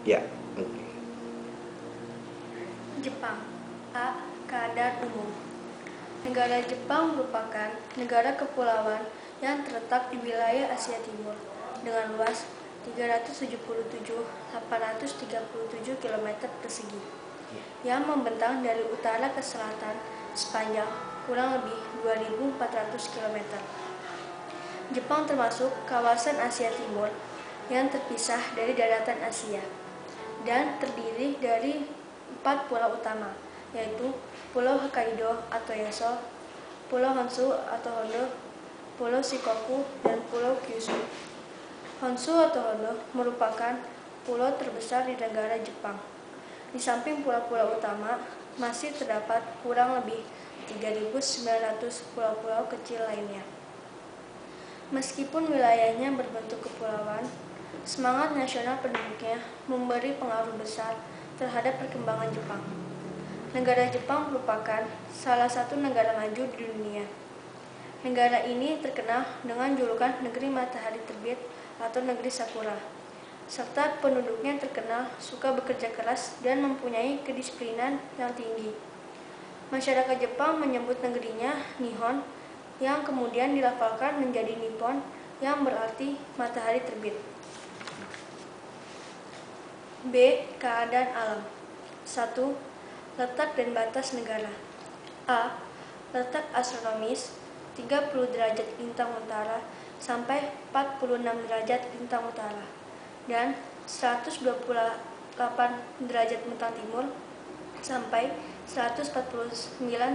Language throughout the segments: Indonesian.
Ya, oke. Jepang. A. Keadaan umum. Negara Jepang merupakan negara kepulauan yang terletak di wilayah Asia Timur dengan luas 377.837 km persegi yang membentang dari utara ke selatan sepanjang kurang lebih 2.400 km. Jepang termasuk kawasan Asia Timur yang terpisah dari daratan Asia dan terdiri dari 4 pulau utama, yaitu Pulau Hokkaido atau Yeso, Pulau Honshu atau Hondo, Pulau Shikoku, dan Pulau Kyushu. Honshu atau Hondo merupakan pulau terbesar di negara Jepang. Di samping pulau-pulau utama, masih terdapat kurang lebih 3.900 pulau-pulau kecil lainnya. Meskipun wilayahnya berbentuk kepulauan, semangat nasional penduduknya memberi pengaruh besar terhadap perkembangan Jepang. Negara Jepang merupakan salah satu negara maju di dunia. Negara ini terkenal dengan julukan negeri matahari terbit atau negeri sakura, serta penduduknya terkenal suka bekerja keras dan mempunyai kedisiplinan yang tinggi. Masyarakat Jepang menyebut negerinya Nihon, yang kemudian dilafalkan menjadi Nippon, yang berarti matahari terbit. B. Keadaan alam. 1. Letak dan batas negara. A. Letak astronomis 30 derajat lintang utara sampai 46 derajat lintang utara dan 128 derajat lintang timur sampai 149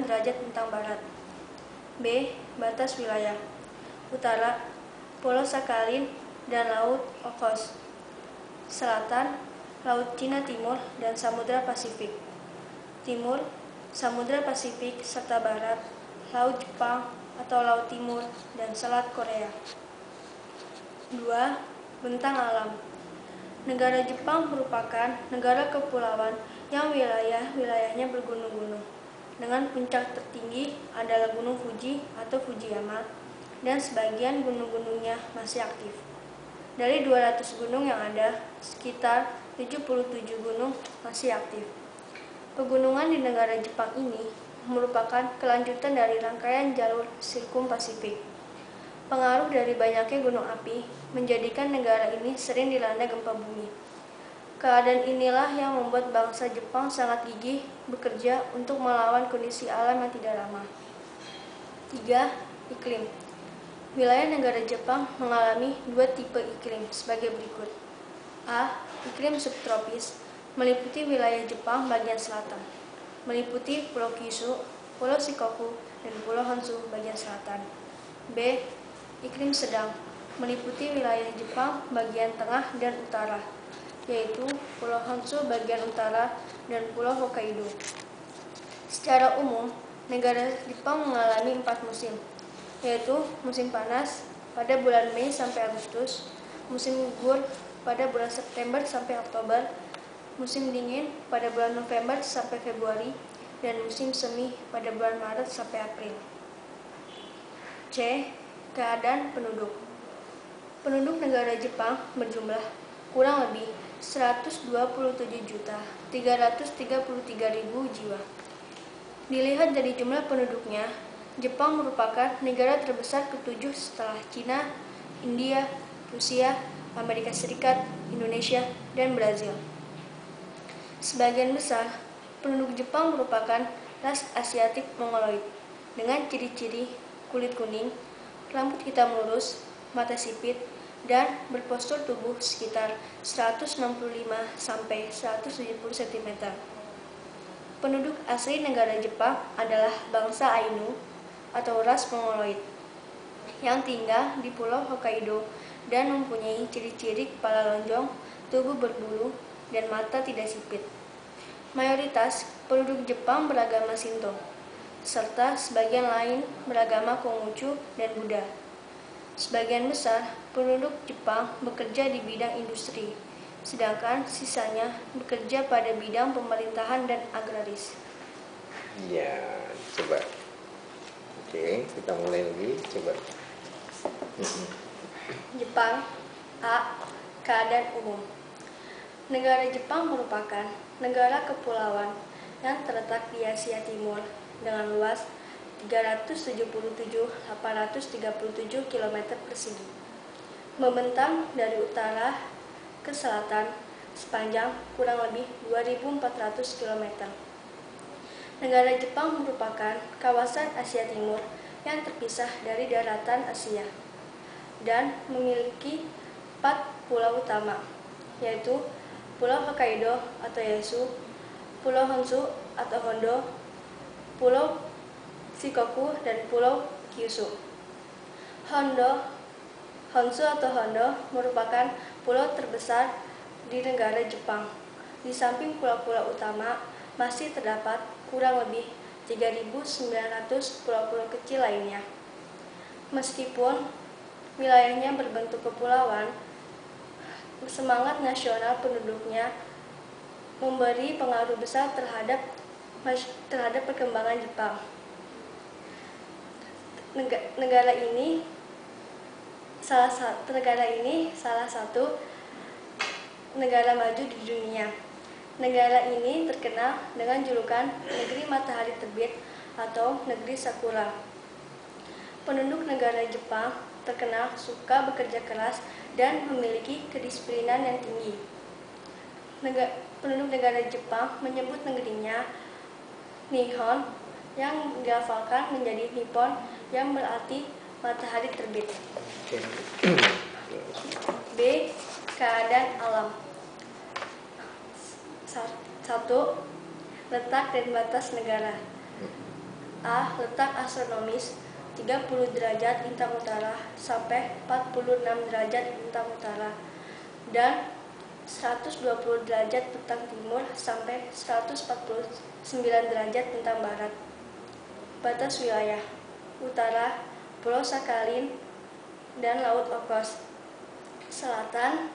derajat lintang barat. B. Batas wilayah. Utara, Pulau Sakhalin dan Laut Okhotsk. Selatan, Laut Cina Timur dan Samudra Pasifik. Timur, Samudra Pasifik serta Barat, Laut Jepang atau Laut Timur dan Selat Korea. 2. Bentang alam. Negara Jepang merupakan negara kepulauan yang wilayahnya bergunung-gunung. Dengan puncak tertinggi adalah Gunung Fuji atau Fujiyama dan sebagian gunung-gunungnya masih aktif. Dari 200 gunung yang ada, sekitar 77 gunung masih aktif. Pegunungan di negara Jepang ini merupakan kelanjutan dari rangkaian jalur Sirkum Pasifik. Pengaruh dari banyaknya gunung api menjadikan negara ini sering dilanda gempa bumi. Keadaan inilah yang membuat bangsa Jepang sangat gigih bekerja untuk melawan kondisi alam yang tidak ramah. 3. Iklim. Wilayah negara Jepang mengalami 2 tipe iklim sebagai berikut. A. Iklim subtropis meliputi wilayah Jepang bagian selatan, meliputi Pulau Kyushu, Pulau Shikoku, dan Pulau Honshu bagian selatan. B. Iklim sedang meliputi wilayah Jepang bagian tengah dan utara, yaitu Pulau Honshu bagian utara dan Pulau Hokkaido. Secara umum, negara Jepang mengalami 4 musim, yaitu musim panas pada bulan Mei sampai Agustus, musim gugur pada bulan September sampai Oktober, musim dingin pada bulan November sampai Februari, dan musim semi pada bulan Maret sampai April. C. Keadaan penduduk. Penduduk negara Jepang berjumlah kurang lebih 127.333.000 jiwa. Dilihat dari jumlah penduduknya, Jepang merupakan negara terbesar ke-7 setelah Cina, India, Rusia, Amerika Serikat, Indonesia, dan Brazil. Sebagian besar penduduk Jepang merupakan ras Asiatik Mongoloid dengan ciri-ciri kulit kuning, rambut hitam lurus, mata sipit, dan berpostur tubuh sekitar 165 sampai 170 cm. Penduduk asli negara Jepang adalah bangsa Ainu atau ras Mongoloid yang tinggal di Pulau Hokkaido dan mempunyai ciri-ciri kepala lonjong, tubuh berbulu, dan mata tidak sipit. Mayoritas penduduk Jepang beragama Shinto, serta sebagian lain beragama Konghucu dan Buddha. Sebagian besar penduduk Jepang bekerja di bidang industri, sedangkan sisanya bekerja pada bidang pemerintahan dan agraris. Ya, coba. Oke, kita mulai lagi, coba. Jepang. A. Keadaan umum. Negara Jepang merupakan negara kepulauan yang terletak di Asia Timur dengan luas 377.837 km persegi, membentang dari utara ke selatan sepanjang kurang lebih 2.400 km. Negara Jepang merupakan kawasan Asia Timur yang terpisah dari daratan Asia dan memiliki 4 pulau utama, yaitu Pulau Hokkaido atau Yaesu, Pulau Honshu atau Hondo, Pulau Shikoku, dan Pulau Kyushu. Honshu atau Hondo merupakan pulau terbesar di negara Jepang. Di samping pulau-pulau utama, masih terdapat kurang lebih 3.900 pulau-pulau kecil lainnya. Meskipun wilayahnya berbentuk kepulauan, semangat nasional penduduknya memberi pengaruh besar terhadap perkembangan Jepang. Negara ini salah satu negara maju di dunia. Negara ini terkenal dengan julukan negeri matahari terbit atau negeri sakura. Penduduk negara Jepang terkenal suka bekerja keras dan memiliki kedisiplinan yang tinggi. Penduduk negara Jepang menyebut negerinya Nihon, yang dilafalkan menjadi Nippon, yang berarti matahari terbit. B. Keadaan alam. 1. Letak dan batas negara. A. Letak astronomis 30 derajat lintang utara sampai 46 derajat lintang utara dan 120 derajat lintang timur sampai 149 derajat lintang barat. Batas wilayah utara Pulau Sakhalin dan Laut Okhotsk, selatan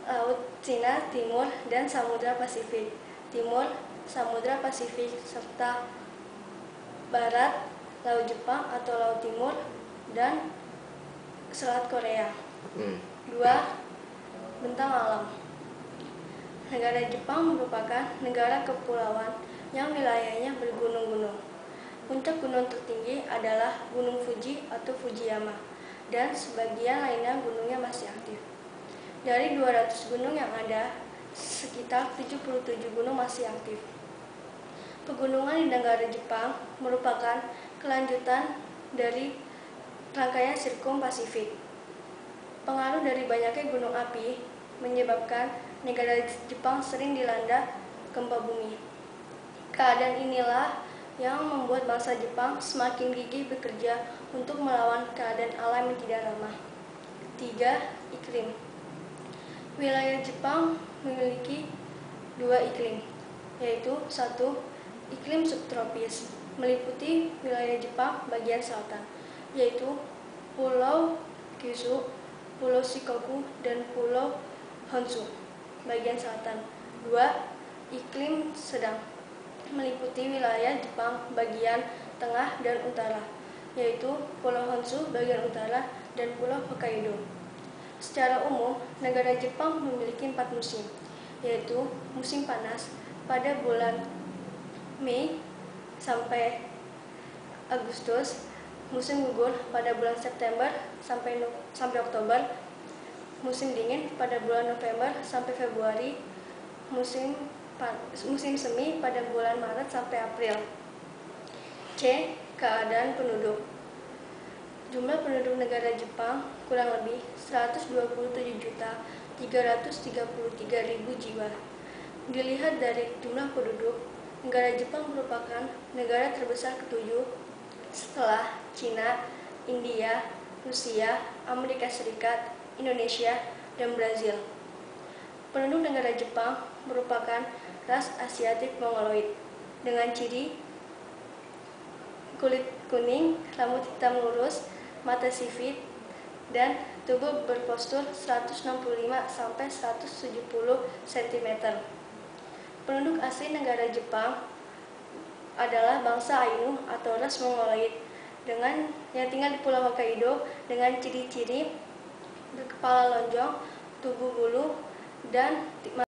Laut Cina Timur dan Samudra Pasifik Timur, Samudra Pasifik, serta barat Laut Jepang atau Laut Timur dan Selat Korea. 2. Bentang alam. Negara Jepang merupakan negara kepulauan yang wilayahnya bergunung-gunung. Puncak gunung tertinggi adalah Gunung Fuji atau Fujiyama, dan sebagian lainnya gunungnya masih aktif. Dari 200 gunung yang ada, sekitar 77 gunung masih aktif. Pegunungan di negara Jepang merupakan kelanjutan dari rangkaian sirkum Pasifik. Pengaruh dari banyaknya gunung api menyebabkan negara Jepang sering dilanda gempa bumi. Keadaan inilah yang membuat bangsa Jepang semakin gigih bekerja untuk melawan keadaan alam yang tidak ramah. 3. Iklim. Wilayah Jepang memiliki 2 iklim, yaitu 1. Iklim subtropis, meliputi wilayah Jepang bagian selatan, yaitu Pulau Kyushu, Pulau Shikoku, dan Pulau Honshu bagian selatan. 2. Iklim sedang, meliputi wilayah Jepang bagian tengah dan utara, yaitu Pulau Honshu bagian utara dan Pulau Hokkaido. Secara umum, negara Jepang memiliki 4 musim, yaitu musim panas pada bulan Mei sampai Agustus, musim gugur pada bulan September sampai Oktober, musim dingin pada bulan November sampai Februari, musim semi pada bulan Maret sampai April. C. Keadaan penduduk. Jumlah penduduk negara Jepang kurang lebih 127.333.000 jiwa. Dilihat dari jumlah penduduk, negara Jepang merupakan negara terbesar ketujuh setelah Cina, India, Rusia, Amerika Serikat, Indonesia, dan Brazil. Penduduk negara Jepang merupakan ras Asiatik Mongoloid dengan ciri kulit kuning, rambut hitam lurus, mata sipit, dan tubuh berpostur 165 sampai 170 cm. Penduduk asli negara Jepang adalah bangsa Ainu atau ras Mongoloid dengan yang tinggal di Pulau Hokkaido dengan ciri-ciri berkepala lonjong, tubuh bulu, dan